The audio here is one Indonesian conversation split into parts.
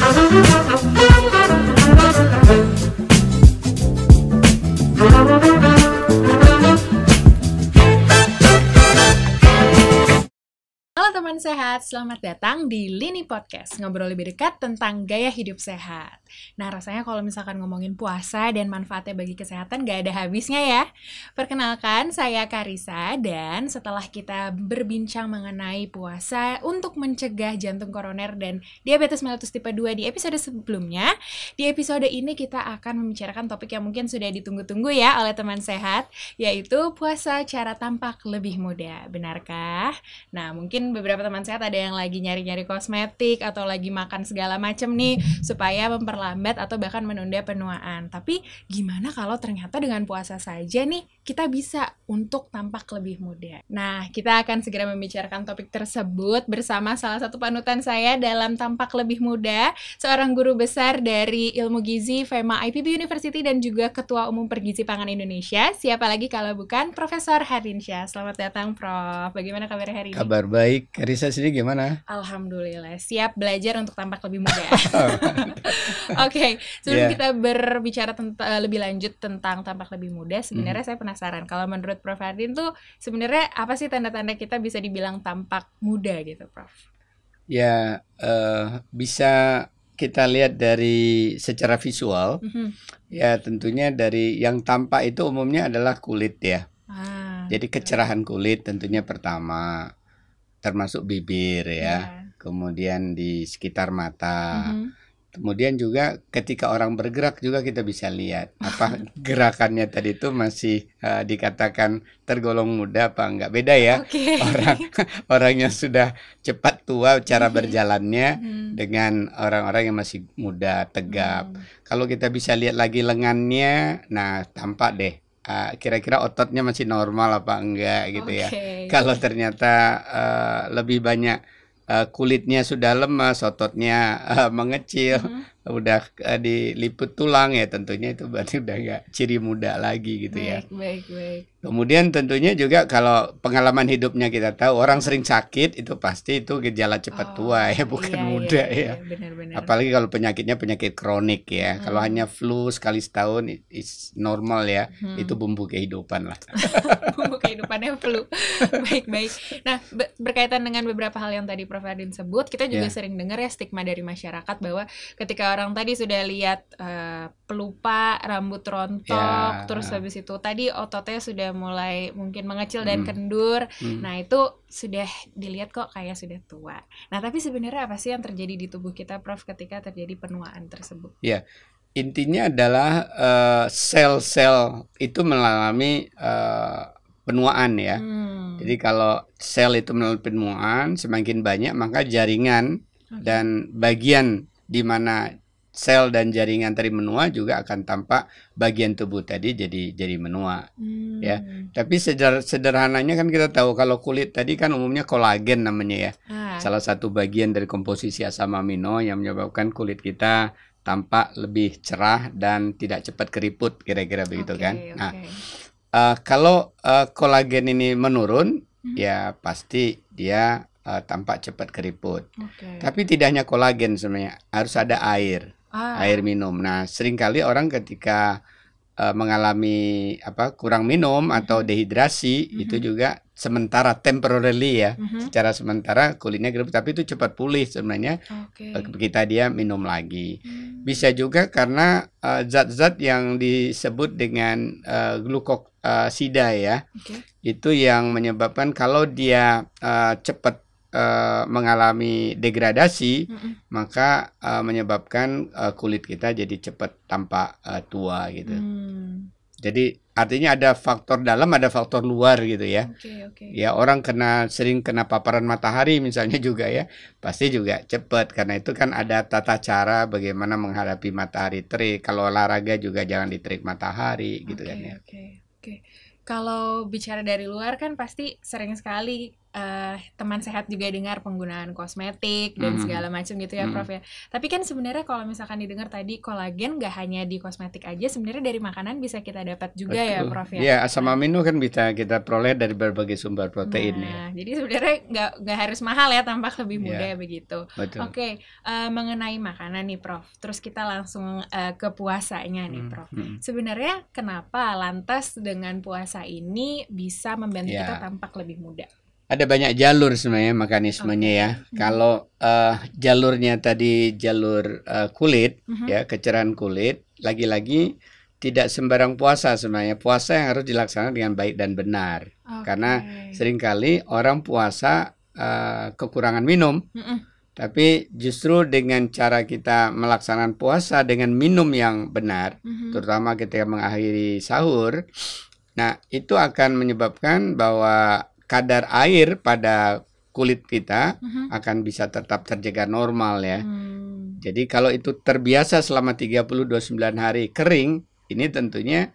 Halo teman sehat, selamat datang di Lini Podcast, ngobrol lebih dekat tentang gaya hidup sehat. Nah, rasanya kalau misalkan ngomongin puasa dan manfaatnya bagi kesehatan gak ada habisnya ya. Perkenalkan, saya Karissa, dan setelah kita berbincang mengenai puasa untuk mencegah jantung koroner dan diabetes mellitus tipe 2 di episode sebelumnya, di episode ini kita akan membicarakan topik yang mungkin sudah ditunggu-tunggu ya oleh teman sehat, yaitu puasa cara tampak lebih muda. Benarkah? Nah, mungkin beberapa teman sehat ada yang lagi nyari-nyari kosmetik atau lagi makan segala macem nih supaya memperlambat atau bahkan menunda penuaan. Tapi gimana kalau ternyata dengan puasa saja nih kita bisa untuk tampak lebih muda? Nah, kita akan segera membicarakan topik tersebut bersama salah satu panutan saya dalam tampak lebih muda, seorang guru besar dari Ilmu Gizi FEMA IPB University dan juga Ketua Umum Pergizi Pangan Indonesia. Siapa lagi kalau bukan Profesor Hardinsyah. Selamat datang, Prof. Bagaimana kabar hari ini? Kabar baik. Karissa sendiri gimana? Alhamdulillah, siap belajar untuk tampak lebih muda. Oke, sebelum kita berbicara lebih lanjut tentang tampak lebih muda, sebenarnya saya penasaran, kalau menurut Prof. Hardin tuh sebenarnya apa sih tanda-tanda kita bisa dibilang tampak muda gitu, Prof? Ya, bisa kita lihat dari secara visual. Ya, tentunya dari yang tampak itu umumnya adalah kulit ya. Jadi kecerahan kulit tentunya pertama, termasuk bibir ya, kemudian di sekitar mata, kemudian juga ketika orang bergerak juga kita bisa lihat apa gerakannya tadi itu masih dikatakan tergolong muda apa enggak, beda ya. Orang yang sudah cepat tua cara berjalannya dengan orang-orang yang masih muda tegap. Kalau kita bisa lihat lagi lengannya, nah tampak deh kira-kira ototnya masih normal apa enggak gitu ya. Kalau ternyata lebih banyak kulitnya sudah lemas, ototnya mengecil, udah diliput tulang, ya tentunya itu berarti udah enggak ciri muda lagi gitu ya. Baik. Kemudian tentunya juga kalau pengalaman hidupnya kita tahu orang sering sakit, itu pasti itu gejala cepat tua ya, bukan muda ya. Benar. Apalagi kalau penyakitnya penyakit kronik ya. Kalau hanya flu sekali setahun is normal ya. Itu bumbu kehidupan lah. Bumbu kehidupannya flu. Baik. Nah, berkaitan dengan beberapa hal yang tadi Prof. Hardin sebut, kita juga sering dengar ya stigma dari masyarakat bahwa ketika orang tadi sudah lihat pelupa, rambut rontok, terus habis itu tadi ototnya sudah mulai mungkin mengecil dan kendur. Nah, itu sudah dilihat kok kayak sudah tua. Nah, tapi sebenarnya apa sih yang terjadi di tubuh kita, Prof, ketika terjadi penuaan tersebut? Ya, intinya adalah sel-sel itu mengalami penuaan ya. Jadi kalau sel itu mengalami penuaan semakin banyak, maka jaringan dan bagian di mana sel dan jaringan tadi menua juga akan tampak bagian tubuh tadi jadi menua ya. Tapi sederhananya kan kita tahu kalau kulit tadi kan umumnya kolagen namanya ya. Salah satu bagian dari komposisi asam amino yang menyebabkan kulit kita tampak lebih cerah dan tidak cepat keriput, kira-kira begitu kan. Nah, kalau kolagen ini menurun, ya pasti dia tampak cepat keriput. Tapi tidak hanya kolagen sebenarnya, harus ada air minum. Nah, seringkali orang ketika mengalami kurang minum atau dehidrasi, itu juga sementara, temporarily ya, secara sementara kulitnya keriput, tapi itu cepat pulih sebenarnya. Kita dia minum lagi. Bisa juga karena zat-zat yang disebut dengan glukosida ya, itu yang menyebabkan kalau dia cepat mengalami degradasi, maka menyebabkan kulit kita jadi cepat tampak tua gitu. Jadi artinya ada faktor dalam, ada faktor luar gitu ya. Ya, orang sering kena paparan matahari misalnya juga ya, pasti juga cepat, karena itu kan ada tata cara bagaimana menghadapi matahari terik. Kalau olahraga juga jangan diterik matahari gitu kan ya. Kalau bicara dari luar kan pasti sering sekali teman sehat juga dengar penggunaan kosmetik dan segala macam gitu ya Prof ya. Tapi kan sebenarnya kalau misalkan didengar tadi kolagen nggak hanya di kosmetik aja, sebenarnya dari makanan bisa kita dapat juga. Betul. Ya Prof ya. Iya, asam amino kan bisa kita peroleh dari berbagai sumber protein. Nah, jadi sebenarnya nggak harus mahal ya, tampak lebih mudah begitu. Oke, mengenai makanan nih Prof. Terus kita langsung ke puasanya nih Prof. Sebenarnya kenapa lantas dengan puasa ini bisa membantu kita tampak lebih muda? Ada banyak jalur sebenarnya mekanismenya ya. Kalau jalurnya tadi jalur kulit ya, kecerahan kulit, lagi-lagi tidak sembarang puasa sebenarnya. Puasa yang harus dilaksanakan dengan baik dan benar. Karena seringkali orang puasa kekurangan minum. Tapi justru dengan cara kita melaksanakan puasa dengan minum yang benar, terutama ketika mengakhiri sahur, nah itu akan menyebabkan bahwa kadar air pada kulit kita akan bisa tetap terjaga normal ya. Jadi kalau itu terbiasa selama 30-29 hari kering, ini tentunya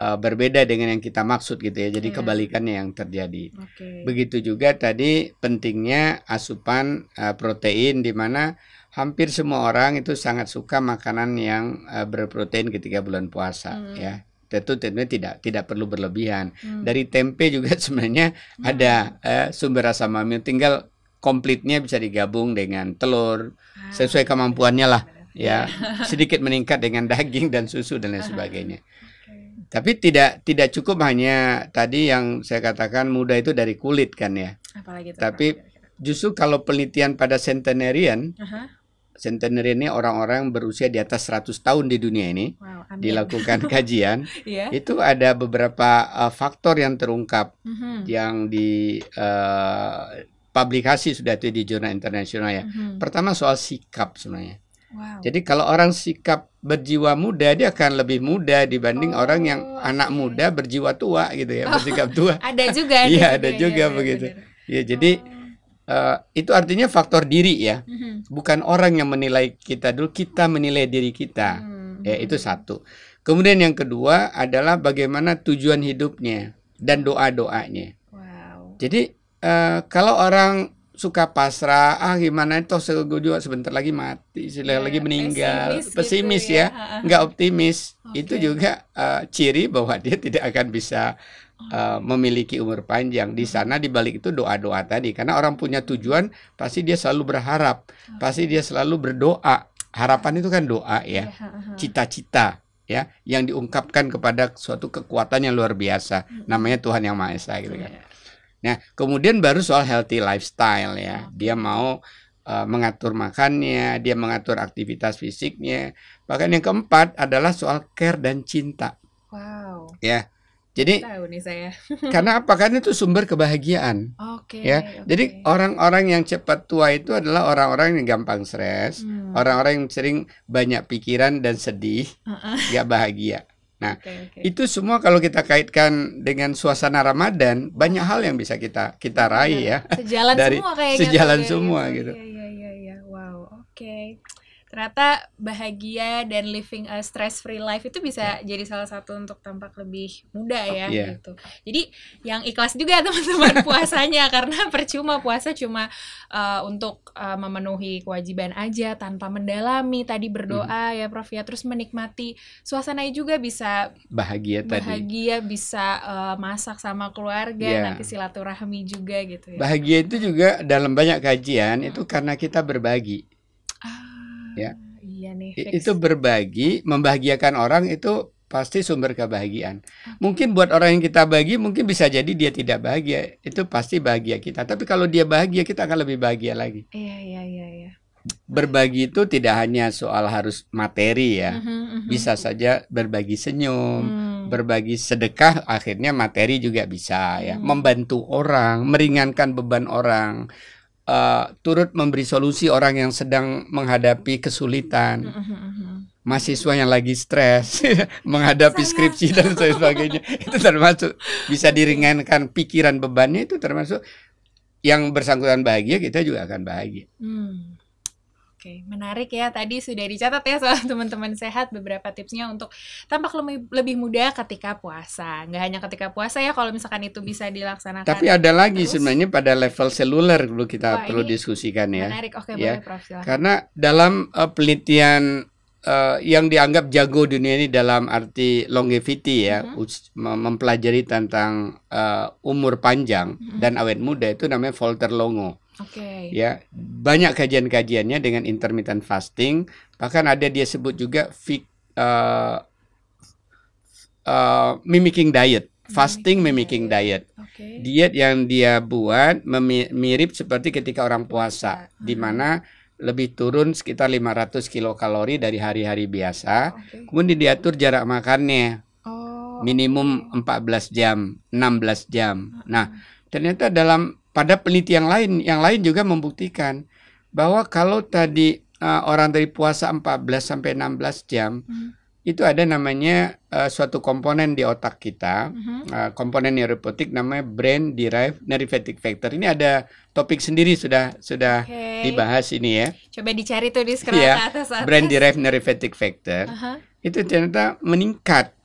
berbeda dengan yang kita maksud gitu ya. Jadi kebalikannya yang terjadi. Begitu juga tadi pentingnya asupan protein, di mana hampir semua orang itu sangat suka makanan yang berprotein ketika bulan puasa ya. Tentunya tidak perlu berlebihan. Dari tempe juga sebenarnya ada sumber asam amino, tinggal komplitnya bisa digabung dengan telur sesuai kemampuannya lah ya. Sedikit meningkat dengan daging dan susu dan lain sebagainya. Tapi tidak cukup hanya tadi yang saya katakan muda itu dari kulit kan ya. Apalagi itu, tapi justru kalau penelitian pada centenarian, centenarian ini orang-orang berusia di atas 100 tahun di dunia ini, dilakukan kajian, itu ada beberapa faktor yang terungkap yang di publikasi sudah itu di jurnal internasional ya. Pertama soal sikap sebenarnya. Jadi kalau orang sikap berjiwa muda, dia akan lebih muda dibanding orang yang anak muda berjiwa tua gitu ya, bersikap tua. Ada juga. Iya, ada juga begitu. Ya, jadi itu artinya faktor diri ya, bukan orang yang menilai kita dulu, kita menilai diri kita. Ya, itu satu. Kemudian yang kedua adalah bagaimana tujuan hidupnya dan doa-doanya. Jadi kalau orang suka pasrah, gimana itu juga sebentar lagi mati, lagi meninggal, pesimis gitu ya, nggak optimis, itu juga ciri bahwa dia tidak akan bisa memiliki umur panjang. Di sana di balik itu doa-doa tadi, karena orang punya tujuan pasti dia selalu berharap, pasti dia selalu berdoa. Harapan itu kan doa ya, cita-cita ya, yang diungkapkan kepada suatu kekuatan yang luar biasa, namanya Tuhan Yang Maha Esa gitu kan. Nah, kemudian baru soal healthy lifestyle ya. Dia mau mengatur makannya, dia mengatur aktivitas fisiknya. Bahkan yang keempat adalah soal care dan cinta. Ya. Jadi tahu nih saya. Karena apa? Karena itu sumber kebahagiaan. Ya. Jadi orang-orang yang cepat tua itu adalah orang-orang yang gampang stres, orang-orang yang sering banyak pikiran dan sedih, gak bahagia. Nah, itu semua kalau kita kaitkan dengan suasana Ramadan, banyak hal yang bisa kita raih ya. Sejalan dari semua kayak sejalan semua gitu. Iya. Wow, oke. Ternyata bahagia dan living a stress-free life itu bisa jadi salah satu untuk tampak lebih muda ya gitu. Jadi yang ikhlas juga teman-teman puasanya, karena percuma puasa cuma untuk memenuhi kewajiban aja tanpa mendalami tadi berdoa ya Prof ya, terus menikmati suasananya juga bisa bahagia bisa masak sama keluarga, nanti silaturahmi juga gitu ya. Bahagia itu juga dalam banyak kajian itu karena kita berbagi. Ya, iya nih, itu berbagi, membahagiakan orang itu pasti sumber kebahagiaan. Mungkin buat orang yang kita bagi, mungkin bisa jadi dia tidak bahagia, itu pasti bahagia kita. Tapi kalau dia bahagia, kita akan lebih bahagia lagi. Iya. Berbagi itu tidak hanya soal harus materi ya, bisa saja berbagi senyum, berbagi sedekah, akhirnya materi juga bisa ya, membantu orang, meringankan beban orang. Turut memberi solusi orang yang sedang menghadapi kesulitan, mahasiswa yang lagi stres menghadapi skripsi dan sebagainya, itu termasuk bisa diringankan pikiran bebannya, itu termasuk yang bersangkutan bahagia, kita juga akan bahagia. Oke, menarik ya. Tadi sudah dicatat ya soal teman-teman sehat beberapa tipsnya untuk tampak lebih muda ketika puasa. Nggak hanya ketika puasa ya, kalau misalkan itu bisa dilaksanakan. Tapi ada lagi terus. Sebenarnya pada level seluler dulu kita Wah, perlu ini diskusikan ya. menarik. Oke, Ya. boleh Prof. Silahkan. Karena dalam penelitian yang dianggap jago dunia ini dalam arti longevity ya, mempelajari tentang umur panjang dan awet muda itu namanya Volter Longo. Oke. Ya, banyak kajian-kajiannya dengan intermittent fasting, bahkan ada dia sebut juga mimicking diet, fasting mimicking diet. Oke. Diet yang dia buat mirip seperti ketika orang puasa, di mana lebih turun sekitar 500 kilokalori dari hari-hari biasa. Kemudian diatur jarak makannya. Minimum 14 jam, 16 jam. Nah, ternyata pada penelitian yang lain juga membuktikan bahwa kalau tadi orang dari puasa 14 sampai 16 jam, itu ada namanya suatu komponen di otak kita, komponen neuropotik namanya brain derived neuropathic factor. Ini ada topik sendiri sudah dibahas ini ya. Coba dicari tuh di scroll ya, ke atas. Brain derived neuropathic factor itu ternyata meningkat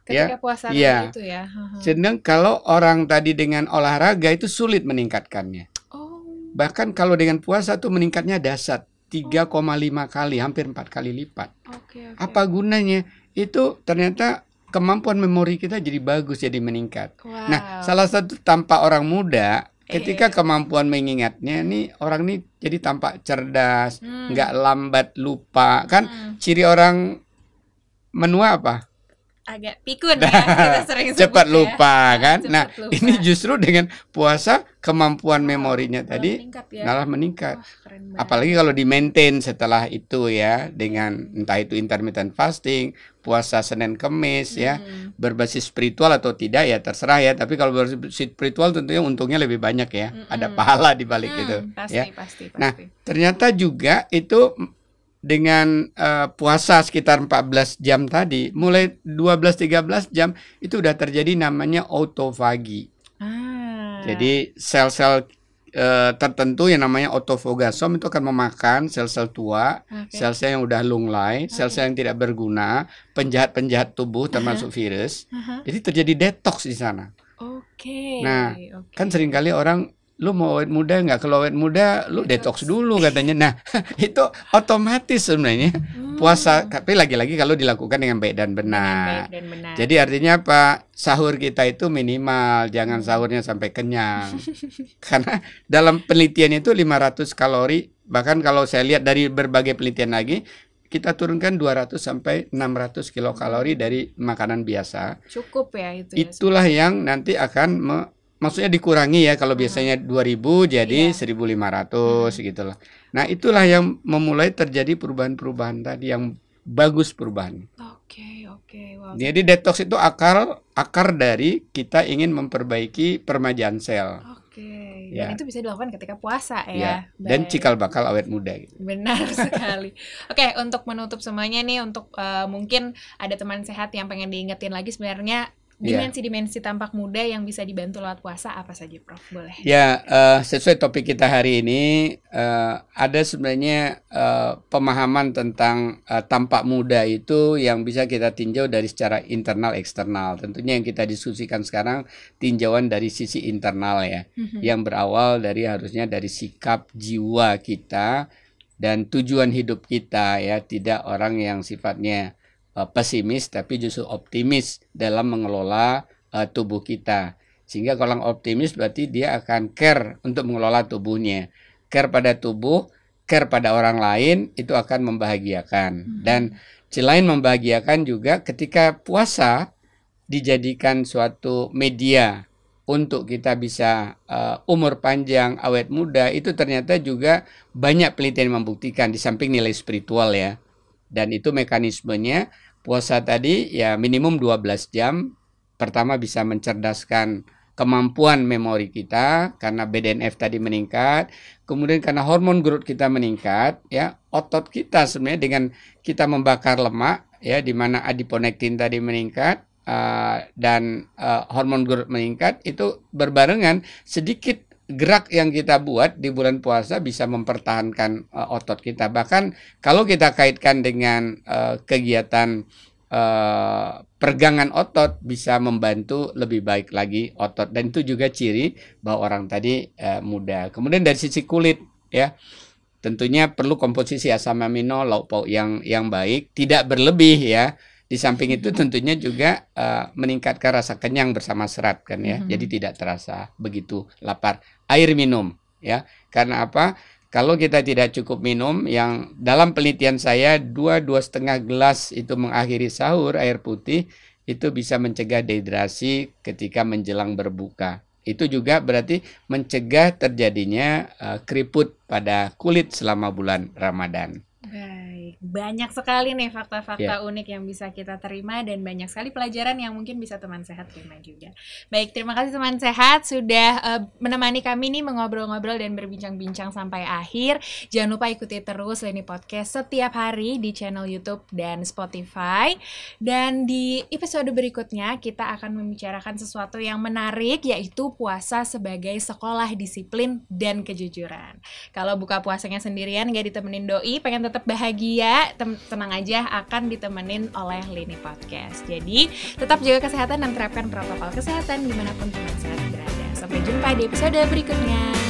ketika puasa ya. Itu ya. Sedang kalau orang tadi dengan olahraga itu sulit meningkatkannya. Bahkan kalau dengan puasa tuh meningkatnya dahsyat. 3,5 kali, hampir 4 kali lipat. Apa gunanya? Itu ternyata kemampuan memori kita jadi bagus, jadi meningkat. Nah, salah satu tampak orang muda ketika kemampuan mengingatnya nih, orang nih jadi tampak cerdas, nggak lambat lupa. Kan ciri orang menua apa? Agak pikun ya, kita sering sebut cepat lupa ya. kan. Cepat lupa. Ini justru dengan puasa kemampuan memorinya tadi malah meningkat. Apalagi kalau di-maintain setelah itu ya, dengan entah itu intermittent fasting, puasa Senin Kemis ya, berbasis spiritual atau tidak ya terserah ya. Tapi kalau berbasis spiritual tentunya untungnya lebih banyak ya. Ada pahala di balik itu. Pasti. Nah, ternyata juga itu dengan puasa sekitar 14 jam tadi, mulai 12-13 jam itu udah terjadi namanya autofagi. Jadi sel-sel tertentu yang namanya autofagosom itu akan memakan sel-sel tua, sel-sel yang udah lunglai, sel-sel yang tidak berguna, penjahat-penjahat tubuh termasuk virus. Jadi terjadi detox di sana. Nah, kan seringkali orang, lu mau awet muda nggak? Kalau awet muda, lu detox dulu katanya. Nah, itu otomatis sebenarnya puasa. Tapi lagi-lagi kalau dilakukan dengan baik dan benar. Jadi artinya apa? Sahur kita itu minimal, jangan sahurnya sampai kenyang. Karena dalam penelitian itu 500 kalori. Bahkan kalau saya lihat dari berbagai penelitian lagi, kita turunkan 200 sampai 600 kilokalori dari makanan biasa. Cukup ya itu. Itulah yang nanti akan maksudnya dikurangi ya, kalau biasanya 2000 jadi 1500 gitu loh. Nah, itulah yang memulai terjadi perubahan-perubahan tadi yang bagus perubahan. Wow. Jadi detox itu akar dari kita ingin memperbaiki permajaan sel. Dan itu bisa dilakukan ketika puasa ya. Dan cikal bakal awet muda gitu. Benar sekali. Oke, untuk menutup semuanya nih, untuk mungkin ada teman sehat yang pengen diingetin lagi sebenarnya dimensi-dimensi tampak muda yang bisa dibantu lewat puasa apa saja, Prof? Boleh? Ya, sesuai topik kita hari ini, ada sebenarnya pemahaman tentang tampak muda itu yang bisa kita tinjau dari secara internal eksternal. Tentunya yang kita diskusikan sekarang tinjauan dari sisi internal ya, yang berawal dari harusnya dari sikap jiwa kita dan tujuan hidup kita ya, tidak orang yang sifatnya pesimis tapi justru optimis dalam mengelola tubuh kita. Sehingga kalau orang optimis berarti dia akan care untuk mengelola tubuhnya. Care pada tubuh, care pada orang lain, itu akan membahagiakan. Dan selain membahagiakan juga ketika puasa dijadikan suatu media untuk kita bisa umur panjang, awet muda, itu ternyata juga banyak penelitian yang membuktikan di samping nilai spiritual ya. Dan itu mekanismenya puasa tadi ya minimum 12 jam. Pertama bisa mencerdaskan kemampuan memori kita karena BDNF tadi meningkat. Kemudian karena hormon growth kita meningkat ya, otot kita sebenarnya dengan kita membakar lemak ya, di mana adiponektin tadi meningkat dan hormon growth meningkat, itu berbarengan sedikit gerak yang kita buat di bulan puasa bisa mempertahankan otot kita. Bahkan kalau kita kaitkan dengan kegiatan pergangan otot, bisa membantu lebih baik lagi otot, dan itu juga ciri bahwa orang tadi muda. Kemudian dari sisi kulit ya, tentunya perlu komposisi asam amino, lauk pauk yang baik, tidak berlebih ya. Di samping itu tentunya juga meningkatkan rasa kenyang bersama serat kan ya. Jadi tidak terasa begitu lapar. Air minum ya. Karena apa? Kalau kita tidak cukup minum, yang dalam penelitian saya 2-2,5 gelas itu mengakhiri sahur air putih, itu bisa mencegah dehidrasi ketika menjelang berbuka. Itu juga berarti mencegah terjadinya keriput pada kulit selama bulan Ramadan. Baik, banyak sekali nih fakta-fakta unik yang bisa kita terima, dan banyak sekali pelajaran yang mungkin bisa teman sehat terima juga. Baik, terima kasih teman sehat sudah menemani kami nih mengobrol-ngobrol dan berbincang-bincang sampai akhir. Jangan lupa ikuti terus Lini Podcast setiap hari di channel YouTube dan Spotify. Dan di episode berikutnya kita akan membicarakan sesuatu yang menarik, yaitu puasa sebagai sekolah disiplin dan kejujuran. Kalau buka puasanya sendirian gak ditemenin doi, pengen tetap bahagia, tenang aja, akan ditemenin oleh Lini Podcast. Jadi tetap jaga kesehatan dan terapkan protokol kesehatan dimanapun teman sehat berada. Sampai jumpa di episode berikutnya.